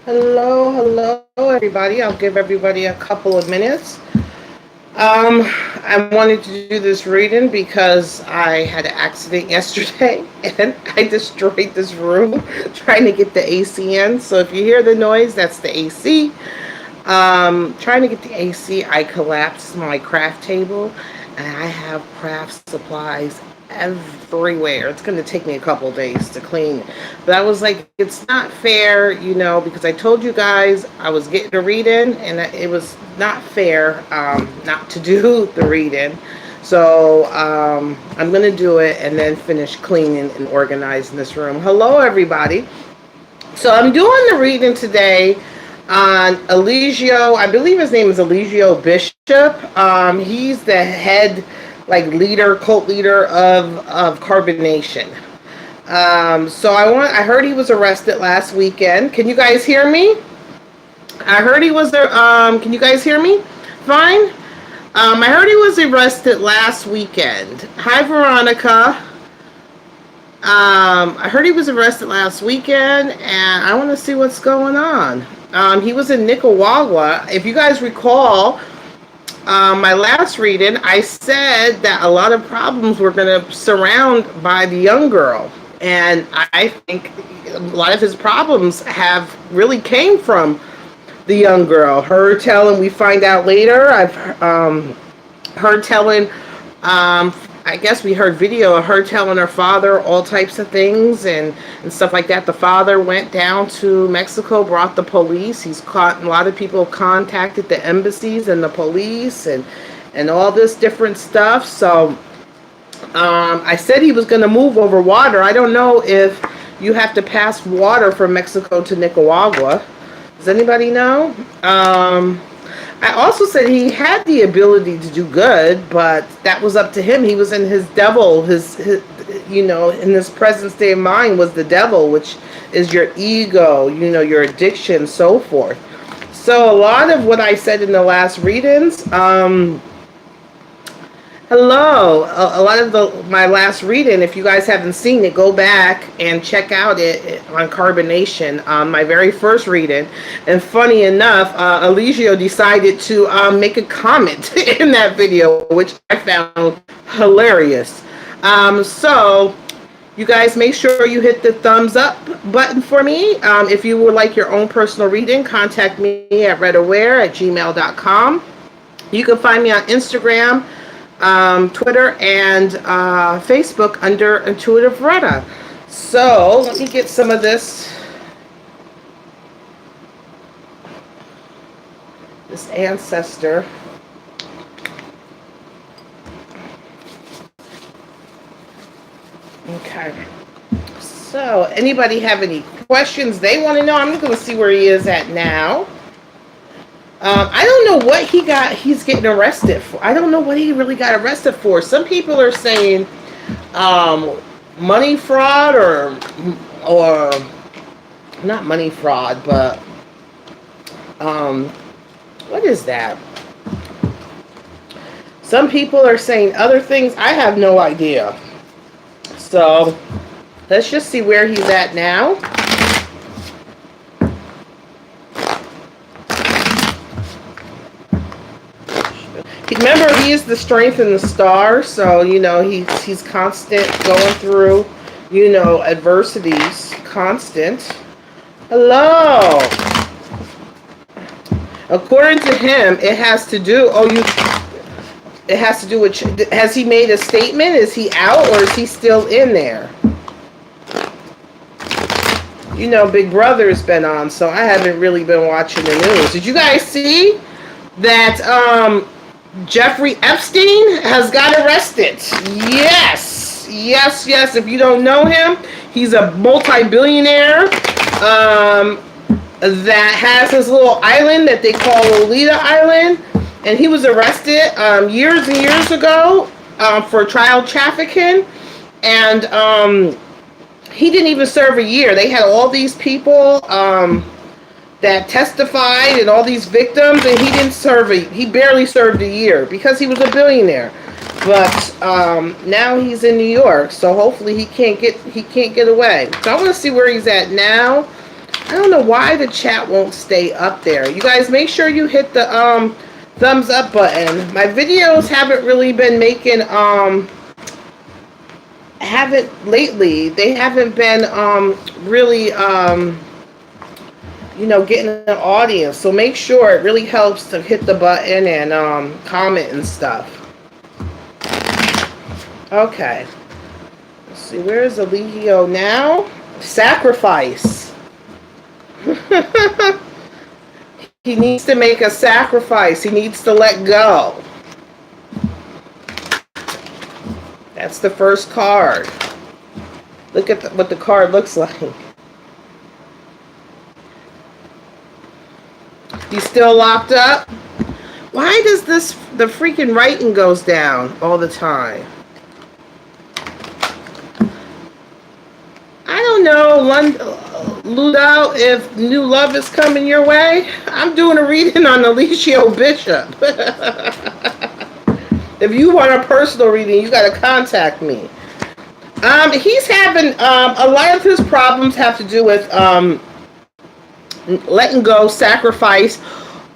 Hello, everybody. I'll give everybody a couple of minutes. I wanted to do this reading because I had an accident yesterday and I destroyed this room trying to get the AC in. So if you hear the noise, that's the AC. Trying to get the AC, I collapsed my craft table and I have craft supplies everywhere. It's going to take me a couple days to clean. But I was like, it's not fair, because I told you guys I was getting a reading and it was not fair not to do the reading. So I'm going to do it and then finish cleaning and organizing this room. Hello, everybody. So I'm doing the reading today on Eligio. I believe his name is Eligio Bishop. He's the head, cult leader of Carbonation. So I heard he was arrested last weekend. Can you guys hear me? I heard he was there. Can you guys hear me? Fine. I heard he was arrested last weekend. Hi, Veronica. I heard he was arrested last weekend, and I want to see what's going on. He was in Nicaragua. If you guys recall, my last reading, I said that a lot of problems were going to surround by the young girl. And I think a lot of his problems have really came from the young girl. We find out later, I've her telling, I guess we heard video of her telling her father all types of things and stuff like that. The father went down to Mexico, brought the police. A lot of people contacted the embassies and the police and all this different stuff. So I said he was going to move over water. I don't know if you have to pass water from Mexico to Nicaragua. Does anybody know? I also said he had the ability to do good, but that was up to him. He was in his devil, his in his present state of mind was the devil, which is your ego, your addiction, so forth. So a lot of what I said in the last readings, hello. A lot of my last reading, if you guys haven't seen it, go back and check out it on Carbonation, my very first reading. And funny enough, Eligio decided to make a comment in that video, which I found hilarious. So you guys make sure you hit the thumbs up button for me. If you would like your own personal reading, contact me at rettaware@gmail.com. You can find me on Instagram, Twitter, and Facebook under Intuitive Retta. So let me get some of this ancestor. Okay. So anybody have any questions they want to know? I'm going to see where he is at now. I don't know what he's getting arrested for. I don't know what he really got arrested for. Some people are saying money fraud or not money fraud, but what is that? Some people are saying other things. I have no idea. So let's just see where he's at now. Remember, he is the strength in the star, so he's constant, going through adversities, constant. Hello. According to him, it has to do. It has to do with. Has he made a statement? Is he out or is he still in there? Big Brother's been on, so I haven't really been watching the news. Did you guys see that? Jeffrey Epstein has got arrested. Yes. If you don't know him, he's a multi-billionaire that has his little island that they call Lolita Island. And he was arrested years and years ago for child trafficking. And he didn't even serve a year. They had all these people that testified and all these victims, and he barely served a year because he was a billionaire. But now he's in New York, so hopefully he can't get away. So I want to see where he's at now. I don't know why the chat won't stay up there. You guys make sure you hit the thumbs up button. My videos haven't really been making haven't lately. They haven't been really you know, getting an audience. So make sure, it really helps to hit the button and comment and stuff. Okay. Let's see, where is Eligio now? Sacrifice. He needs to make a sacrifice. He needs to let go. That's the first card. Look at what the card looks like. He's still locked up? Why does the freaking writing goes down all the time? I don't know, Ludo, if new love is coming your way. I'm doing a reading on Eligio Bishop. If you want a personal reading, you got to contact me. He's having, a lot of his problems have to do with letting go, sacrifice.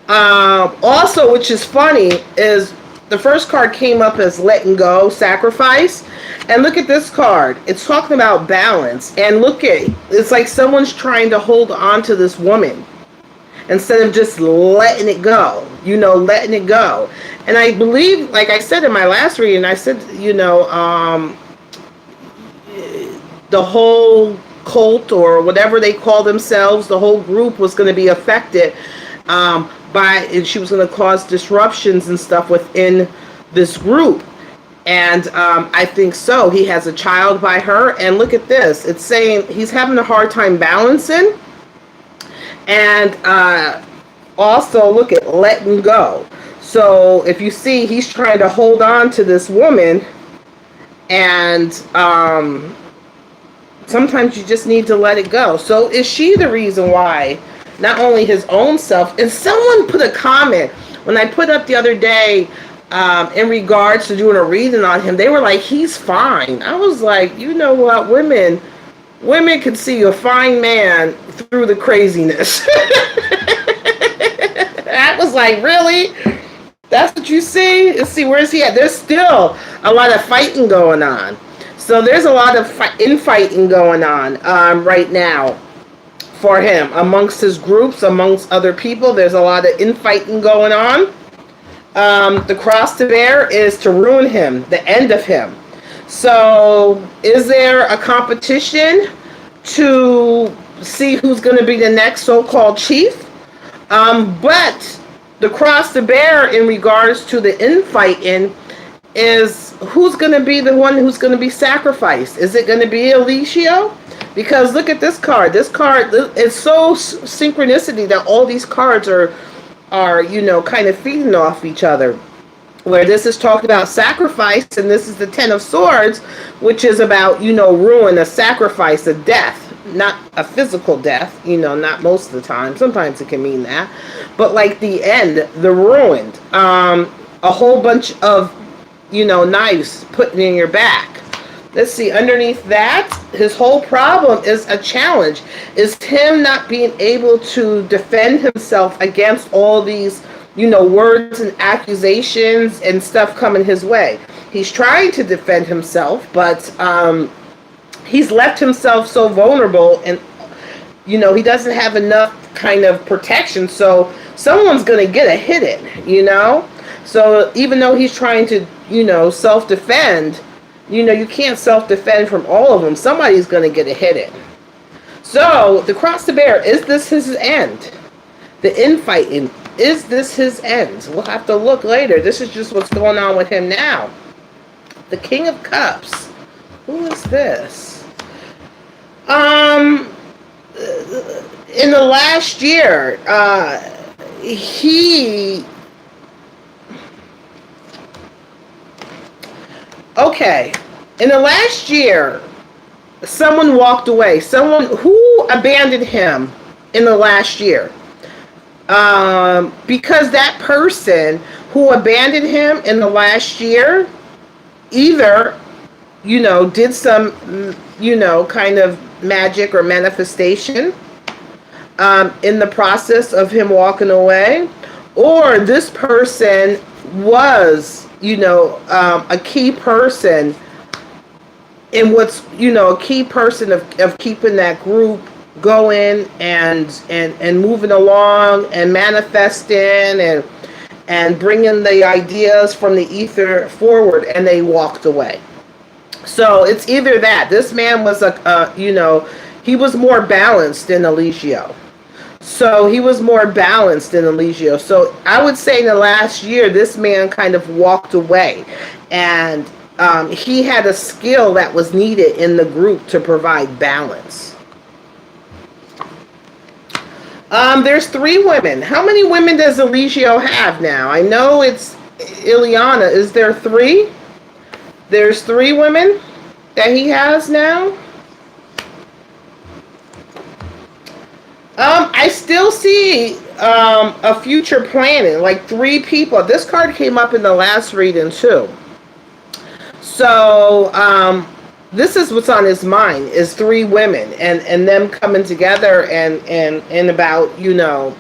Also, which is funny, is the first card came up as letting go, sacrifice. And look at this card. It's talking about balance. And look at, it's like someone's trying to hold on to this woman instead of just letting it go, you know, letting it go. And I believe, like I said in my last reading, I said, you know, the whole cult or whatever they call themselves, the whole group was going to be affected by, and she was going to cause disruptions and stuff within this group. And I think so. He has a child by her. And look at this. It's saying he's having a hard time balancing. And also look at letting go. So if you see, he's trying to hold on to this woman. And sometimes you just need to let it go. So is she the reason why not only his own self, and someone put a comment when I put up the other day in regards to doing a reading on him, they were like, he's fine. I was like, you know what, women can see a fine man through the craziness. I was like, really? That's what you see? Let's see, where's he at? There's still a lot of fighting going on. So there's a lot of infighting going on right now for him. Amongst his groups, amongst other people, there's a lot of infighting going on. The cross to bear is to ruin him, the end of him. So is there a competition to see who's going to be the next so-called chief? But the cross to bear in regards to the infighting is who's going to be the one who's going to be sacrificed. Is it going to be Eligio? Because look at this card. This card is so synchronicity that all these cards are, you know, kind of feeding off each other. Where this is talking about sacrifice, and this is the Ten of Swords, which is about, you know, ruin, a sacrifice, a death. Not a physical death, you know, not most of the time. Sometimes it can mean that. But like the end, the ruined. A whole bunch of, you know, knives put in your back. Let's see, underneath that, his whole problem is a challenge. Is him not being able to defend himself against all these, you know, words and accusations and stuff coming his way. He's trying to defend himself, but he's left himself so vulnerable, and, you know, he doesn't have enough kind of protection. So someone's going to get a hit in, you know. So even though he's trying to, you know, self-defend, you know, you can't self-defend from all of them. Somebody's going to get a hit in. So the cross to bear, is this his end? The infighting, is this his end? We'll have to look later. This is just what's going on with him now. The King of Cups. Who is this? In the last year, in the last year, someone walked away. Someone who abandoned him in the last year. Because that person who abandoned him in the last year either, you know, did some, you know, kind of magic or manifestation. in the process of him walking away, or this person was, a key person in what's, a key person of keeping that group going and moving along and manifesting and bringing the ideas from the ether forward, and they walked away. So it's either that this man was he was more balanced than Eligio. So he was more balanced than Eligio. So I would say in the last year, this man kind of walked away, and he had a skill that was needed in the group to provide balance. There's 3 women. How many women does Eligio have now? I know it's Ileana. Is there 3? There's 3 women that he has now. I still see a future planning, like 3 people. This card came up in the last reading too. So this is what's on his mind, is 3 women and them coming together and about,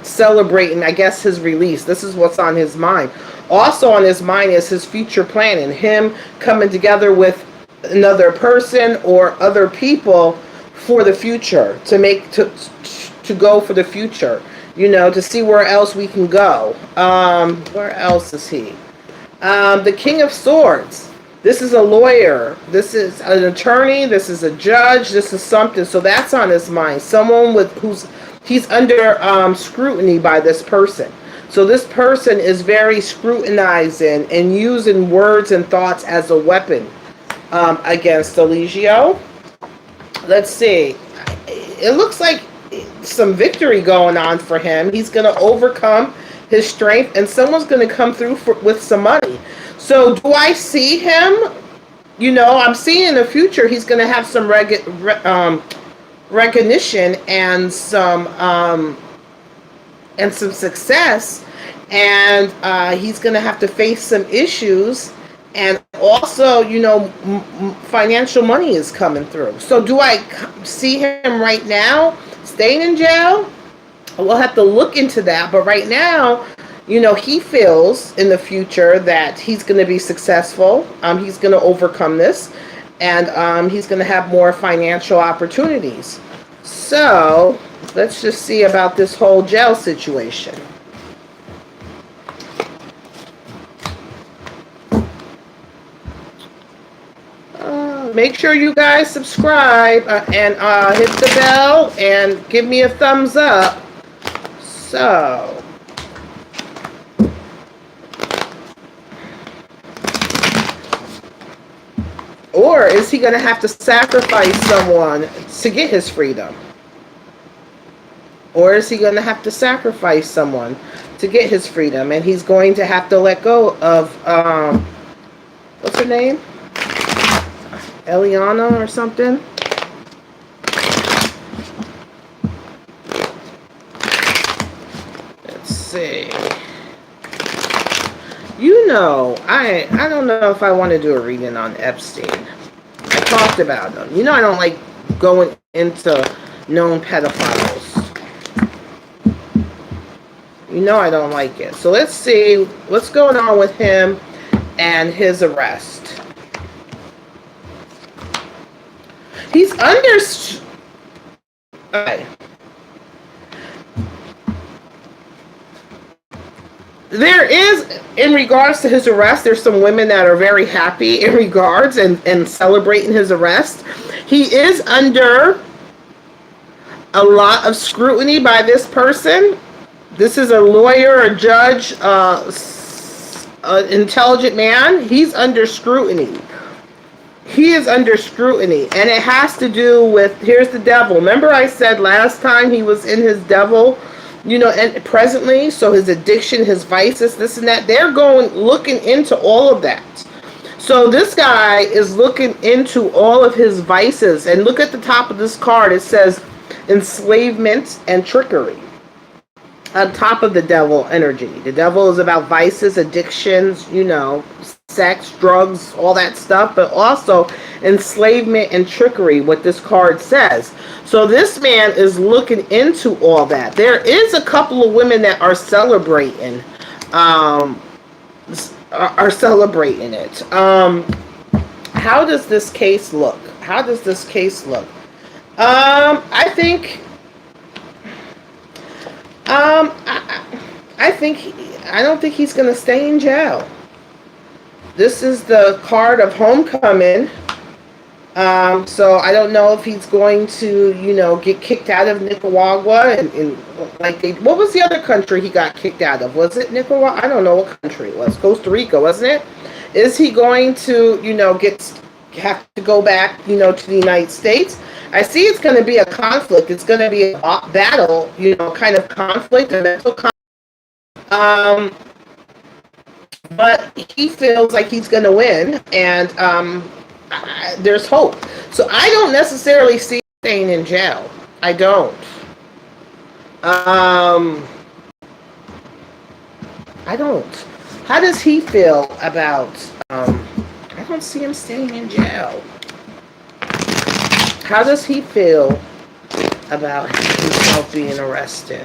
celebrating, I guess, his release. This is what's on his mind. Also on his mind is his future planning, him coming together with another person or other people for the future, to go for the future, to see where else we can go. Where else is he? The King of Swords. This is a lawyer. This is an attorney. This is a judge. This is something. So that's on his mind. Someone he's under scrutiny by this person. So this person is very scrutinizing and using words and thoughts as a weapon against Eligio. Let's see. It looks like some victory going on for him. He's going to overcome his strength, and someone's going to come through with some money. So do I see him? I'm seeing in the future he's going to have some recognition and some success, and he's going to have to face some issues, and also, financial money is coming through. So do I see him right now staying in jail? We'll have to look into that, but right now, he feels in the future that he's going to be successful. He's going to overcome this, and he's going to have more financial opportunities. So let's just see about this whole jail situation. Make sure you guys subscribe and hit the bell and give me a thumbs up. So, or is he going to have to sacrifice someone to get his freedom? Or is he going to have to sacrifice someone to get his freedom? And he's going to have to let go of, what's her name? Eliana or something? Let's see. I don't know if I want to do a reading on Epstein. I talked about them. I don't like going into known pedophiles. I don't like it. So let's see what's going on with him and his arrest. He's under... Okay. There is, in regards to his arrest, there's some women that are very happy in regards and celebrating his arrest. He is under a lot of scrutiny by this person. This is a lawyer, a judge, an intelligent man. He's under scrutiny. He is under scrutiny, and it has to do with, here's the devil. Remember I said last time he was in his devil, and presently, so his addiction, his vices, this and that, they're looking into all of that. So this guy is looking into all of his vices, and look at the top of this card. It says enslavement and trickery. On top of the devil energy. The devil is about vices, addictions, sex, drugs, all that stuff, but also enslavement and trickery, what this card says. So this man is looking into all that. There is a couple of women that are celebrating, it. How does this case look? How does this case look? I think, I don't think he's going to stay in jail. This is the card of homecoming. So I don't know if he's going to, get kicked out of Nicaragua and what was the other country he got kicked out of? Was it Nicaragua? I don't know what country it was. Costa Rica, wasn't it? Is he going to, have to go back, to the United States? I see it's going to be a conflict. It's going to be a battle, kind of conflict, a mental conflict. But he feels like he's going to win, and there's hope. So I don't necessarily see him staying in jail. I don't. I don't. How does he feel about, I don't see him staying in jail. How does he feel about himself being arrested?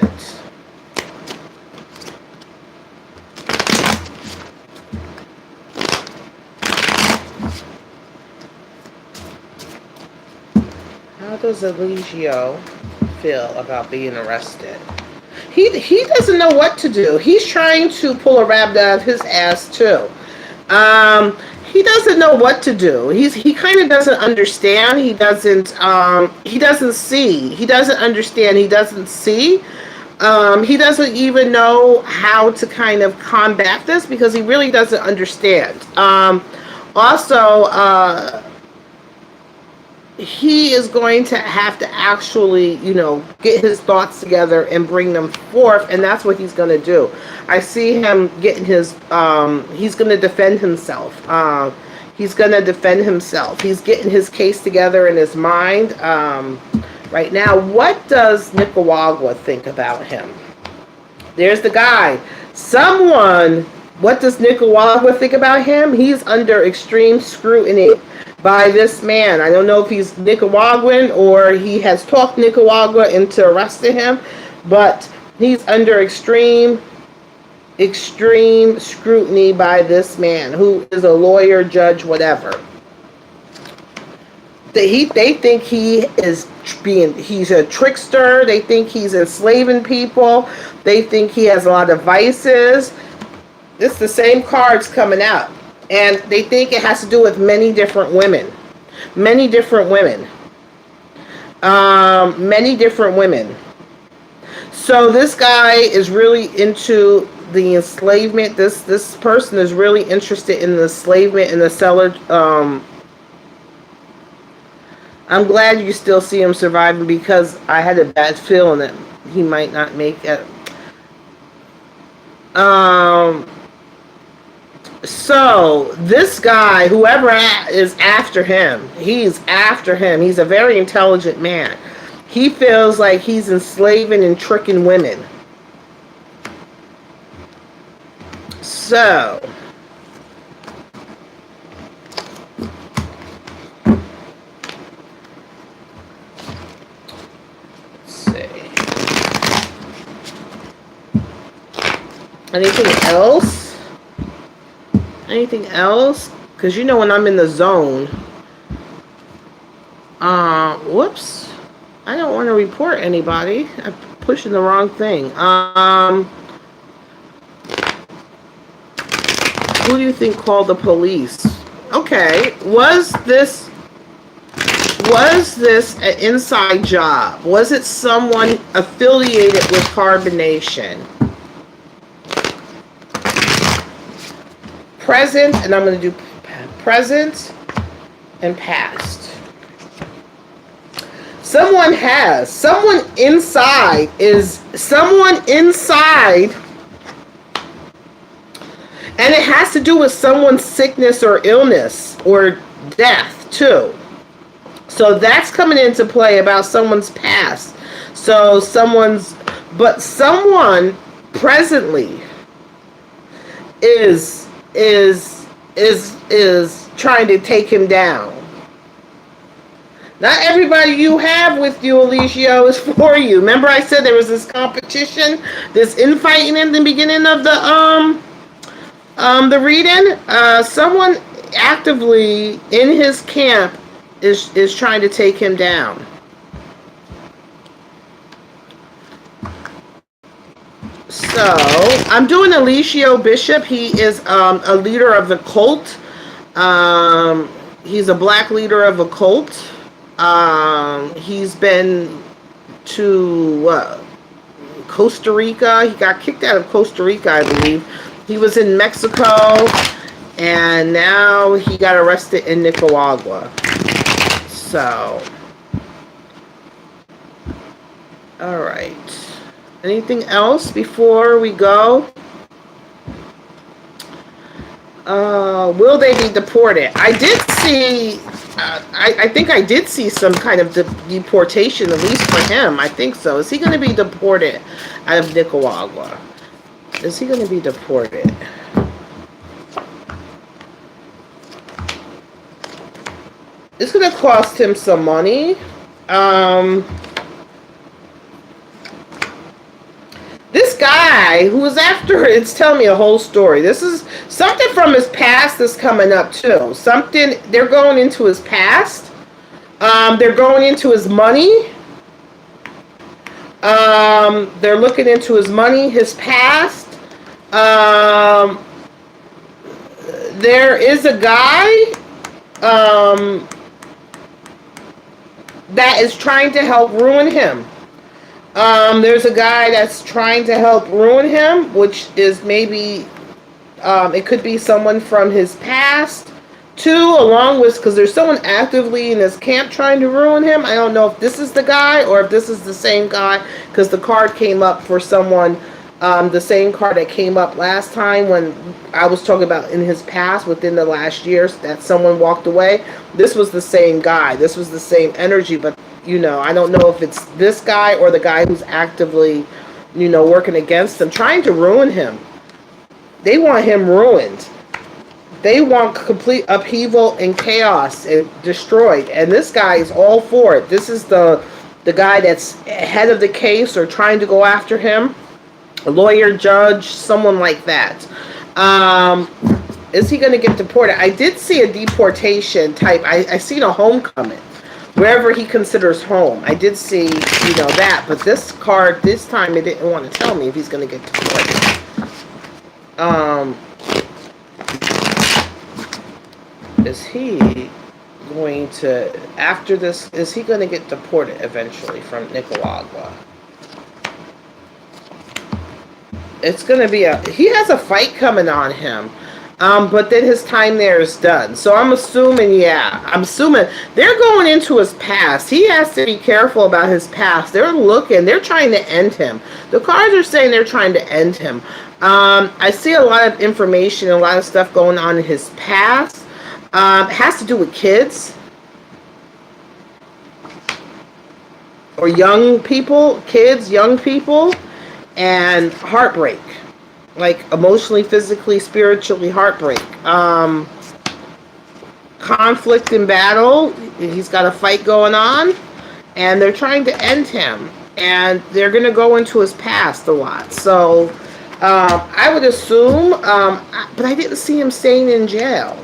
How does Eligio feel about being arrested? He doesn't know what to do. He's trying to pull a rabbit out of his ass too. He doesn't know what to do. He kind of doesn't understand. He doesn't see. He doesn't understand. He doesn't see. He doesn't even know how to kind of combat this because he really doesn't understand. Also, he is going to have to actually, get his thoughts together and bring them forth, and that's what he's going to do. I see him getting his, he's going to defend himself. He's going to defend himself. He's getting his case together in his mind right now. What does Nicaragua think about him? There's the guy. What does Nicaragua think about him? He's under extreme scrutiny by this man. I don't know if he's Nicaraguan or he has talked Nicaragua into arresting him, but he's under extreme scrutiny by this man who is a judge, whatever. They think he's a trickster. They think he's enslaving people. They think he has a lot of vices. It's the same cards coming out. And they think it has to do with many different women. Many different women. So this guy is really into the enslavement. This person is really interested in the enslavement and the seller. I'm glad you still see him surviving because I had a bad feeling that he might not make it. So this guy, whoever is after him, he's after him. He's a very intelligent man. He feels like he's enslaving and tricking women. So let's see. Anything else? Anything else? Because when I'm in the zone. Whoops. I don't want to report anybody. I'm pushing the wrong thing. Who do you think called the police? Okay. Was this an inside job? Was it someone affiliated with Carbonation? Present, and I'm going to do present and past. Someone inside, and it has to do with someone's sickness or illness or death too. So that's coming into play about someone's past. So someone presently is is trying to take him down. Not everybody you have with you, Eligio, is for you. Remember I said there was this competition, this infighting in the beginning of the reading? Someone actively in his camp is trying to take him down. So, I'm doing Eligio Bishop. He is a leader of the cult. He's a black leader of a cult. He's been to Costa Rica. He got kicked out of Costa Rica, I believe. He was in Mexico, and now he got arrested in Nicaragua. So, all right. Anything else before we go? Will they be deported? I did see, I think I did see some kind of deportation, at least for him. I think so. Is he going to be deported out of Nicaragua? Is he going to be deported? It's going to cost him some money. This guy who was after it's telling me a whole story. This is something from his past that's coming up too. Something, they're going into his past. They're going into his money. They're looking into his money, his past. There is a guy that is trying to help ruin him. There's a guy that's trying to help ruin him, which is maybe, it could be someone from his past, too, along with, because there's someone actively in his camp trying to ruin him. I don't know if this is the guy or if this is the same guy, because the card came up for someone, the same card that came up last time when I was talking about in his past, within the last years, that someone walked away. This was the same guy. This was the same energy, but you know, I don't know if it's this guy or the guy who's actively, you know, working against him, trying to ruin him. They want him ruined. They want complete upheaval and chaos and destroyed. And this guy is all for it. This is the guy that's head of the case or trying to go after him. A lawyer, judge, someone like that. Is he going to get deported? I did see a deportation type. I seen a homecoming. Wherever he considers home. I did see, you know, that. But this card, this time, it didn't want to tell me if he's going to get deported. Is he going to, after this, is he going to get deported eventually from Nicaragua? It's going to be he has a fight coming on him. But then his time there is done. So I'm assuming, they're going into his past. He has to be careful about his past. They're trying to end him. The cards are saying they're trying to end him. I see a lot of information, a lot of stuff going on in his past. It has to do with kids. Or young people, kids, young people, and heartbreak. Like emotionally, physically, spiritually heartbreak. Conflict and battle. He's got a fight going on. And they're trying to end him. And they're going to go into his past a lot. So, I would assume, but I didn't see him staying in jail.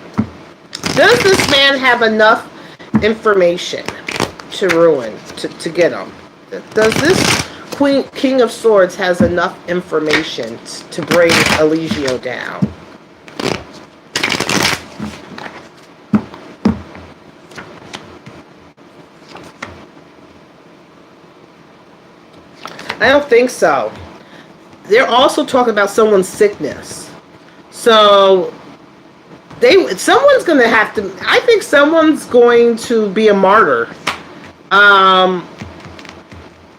Does this man have enough information to ruin, to get him? Does this King of Swords has enough information to bring Eligio down? I don't think so. They're also talking about someone's sickness. So someone's going to have to, I think someone's going to be a martyr.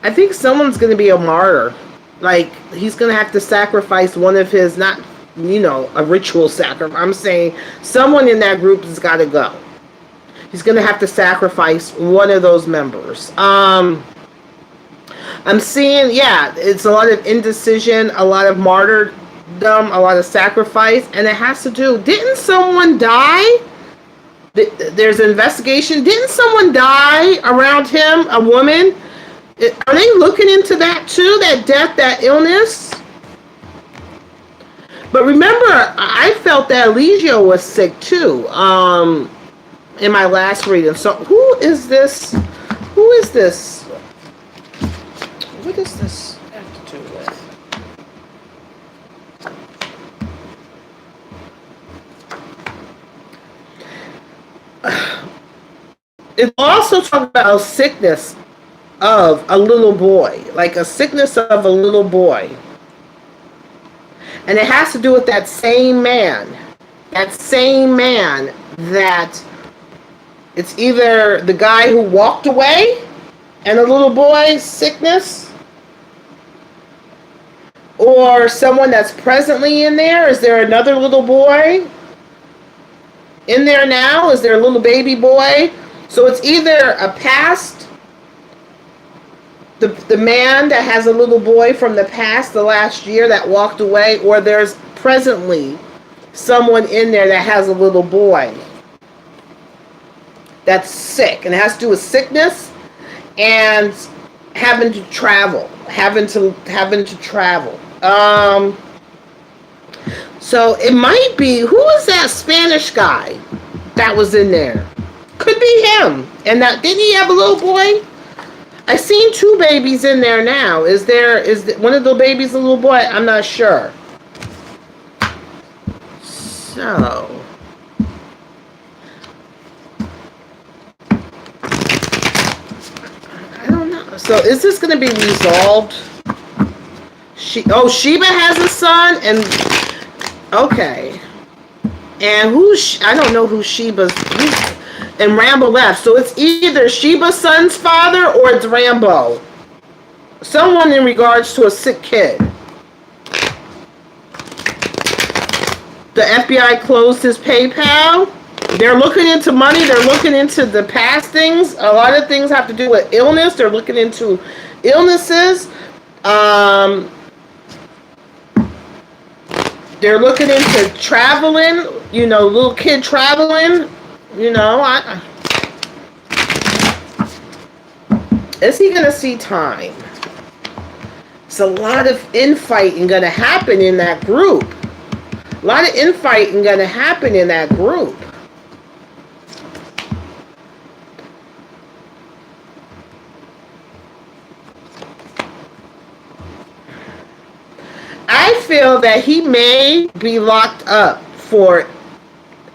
I think someone's going to be a martyr. Like, he's going to have to sacrifice one of his, not, you know, a ritual sacrifice. I'm saying someone in that group has got to go. He's going to have to sacrifice one of those members. I'm seeing, it's a lot of indecision, a lot of them a lot of sacrifice, and it has to do. Didn't someone die? There's an investigation. Didn't someone die around him? A woman? Are they looking into that too? That death, that illness? But remember, I felt that Eligio was sick too. In my last reading. So who is this? Who is this? What does this have to do with? It also talks about a sickness of a little boy, like a sickness of a little boy. And it has to do with that same man. That same man that it's either the guy who walked away and a little boy's sickness, or someone that's presently in there. Is there another little boy in there now? Is there a little baby boy? So it's either a past, the man that has a little boy from the past, the last year that walked away, or there's presently someone in there that has a little boy that's sick, and it has to do with sickness and having to travel, having to travel. So it might be, who was that Spanish guy that was in there? Could be him. And that, didn't he have a little boy? I seen 2 babies in there now. Is one of the babies a little boy? I'm not sure. So I don't know. So is this going to be resolved? Sheba has a son, and okay. And I don't know who Sheba's, and Rambo left. So it's either Sheba's son's father or it's Rambo. Someone in regards to a sick kid. The FBI closed his PayPal. They're looking into money. They're looking into the past things. A lot of things have to do with illness. They're looking into illnesses. They're looking into traveling, little kid traveling, is he going to see time? It's a lot of infighting going to happen in that group. A lot of infighting going to happen in that group. I feel that he may be locked up for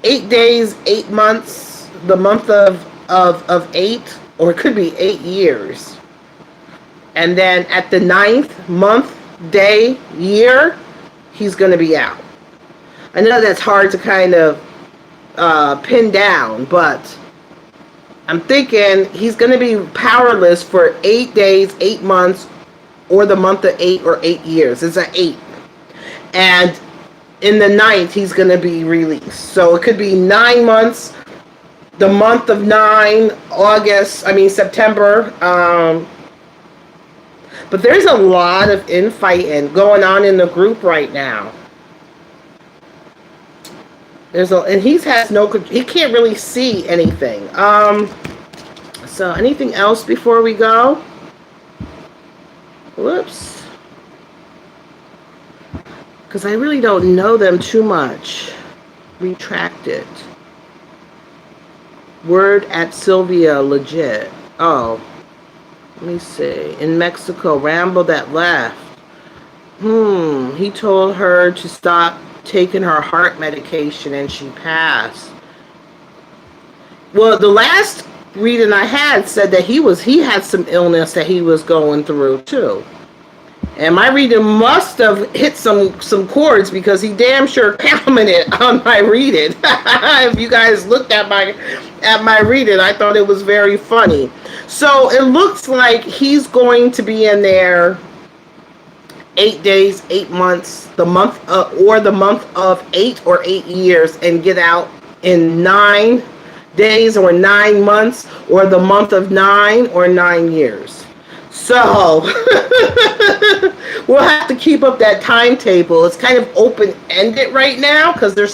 8 days, 8 months, the month of 8, or it could be 8 years. And then at the 9th month, day, year, he's going to be out. I know that's hard to kind of pin down, but I'm thinking he's going to be powerless for 8 days, 8 months, or the month of 8 or 8 years. It's an 8. And in the 9th, he's going to be released. So it could be 9 months, the month of 9, September. But there's a lot of infighting going on in the group right now. And he can't really see anything. So anything else before we go? Whoops. Because I really don't know them too much. Retract it. Word at Sylvia legit. Oh. Let me see. In Mexico, Rambo that left. He told her to stop taking her heart medication and she passed. Well, the last reading I had said that he had some illness that he was going through too. And my reading must have hit some chords because he damn sure commented on my reading. If you guys looked at my reading, I thought it was very funny. So it looks like he's going to be in there 8 days, 8 months, the month of 8 or 8 years, and get out in 9 days or 9 months, or the month of 9 or 9 years. So we'll have to keep up that timetable. It's kind of open-ended right now because they're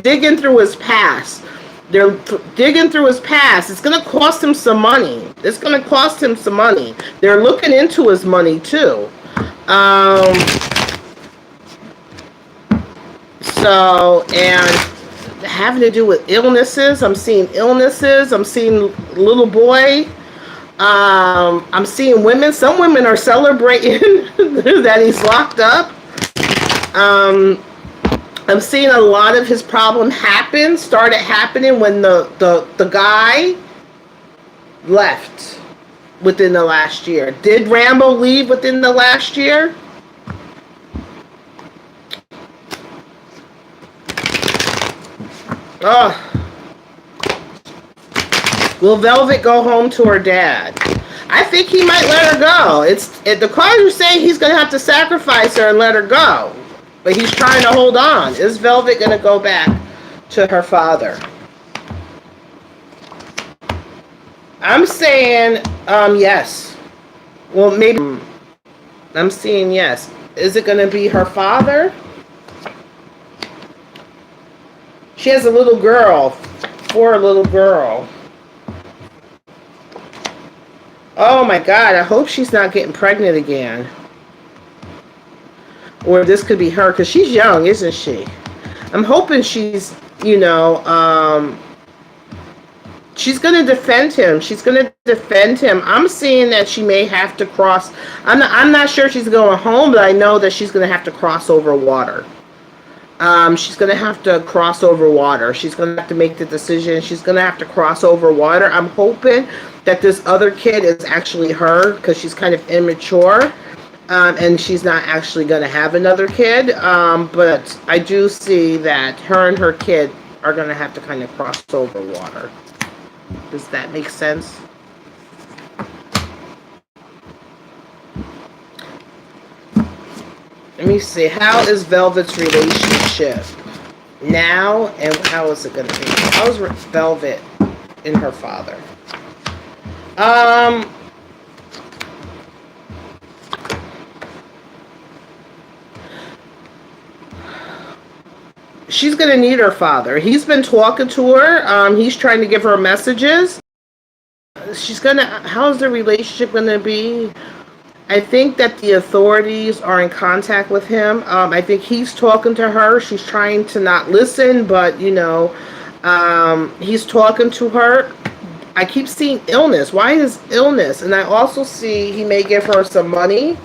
digging through his past. Digging through his past. It's going to cost him some money. It's going to cost him some money. They're looking into his money too. And having to do with illnesses. I'm seeing illnesses. I'm seeing little boy. I'm seeing women. Some women are celebrating that he's locked up. I'm seeing a lot of his problem started happening when the guy left within the last year. Did Rambo leave within the last year? Oh. Will Velvet go home to her dad? I think he might let her go. The cards are saying he's going to have to sacrifice her and let her go. But he's trying to hold on. Is Velvet going to go back to her father? I'm saying yes. Well, maybe. I'm seeing yes. Is it going to be her father? She has a little girl. For a little girl. Oh my God, I hope she's not getting pregnant again. Or this could be her, because she's young, isn't she? I'm hoping she's, she's going to defend him. She's going to defend him. I'm seeing that she may have to cross. I'm not sure she's going home, but I know that she's going to have to cross over water. She's going to have to cross over water. She's going to have to make the decision. She's going to have to cross over water. I'm hoping that this other kid is actually her, because she's kind of immature, and she's not actually going to have another kid. But I do see that her and her kid are going to have to kind of cross over water. Does that make sense? Let me see. How is Velvet's relationship now, and how is it going to be? How is Velvet and her father? She's going to need her father. He's been talking to her. He's trying to give her messages. How is the relationship going to be? I think that the authorities are in contact with him. I think he's talking to her. She's trying to not listen, but, he's talking to her. I keep seeing illness. Why is illness? And I also see he may give her some money,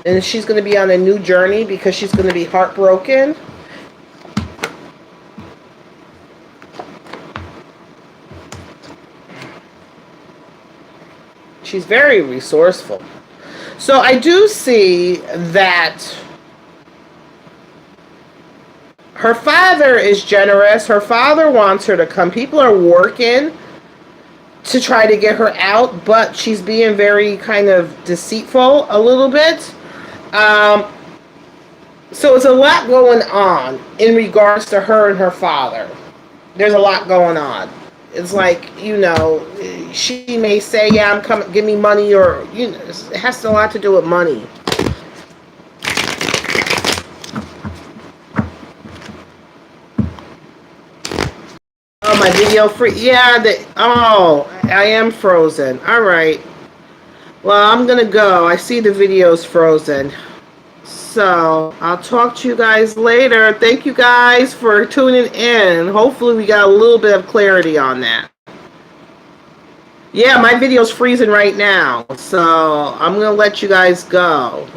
and she's going to be on a new journey because she's going to be heartbroken. She's very resourceful. So I do see that her father is generous. Her father wants her to come. People are working to try to get her out, but she's being very kind of deceitful a little bit. So it's a lot going on in regards to her and her father. There's a lot going on. It's like, she may say, yeah, I'm coming, give me money, or, it has a lot to do with money. Oh, my video free. Yeah, I am frozen. All right. Well, I'm going to go. I see the video's frozen. So, I'll talk to you guys later. Thank you guys for tuning in. Hopefully, we got a little bit of clarity on that. Yeah, my video's freezing right now. So, I'm going to let you guys go.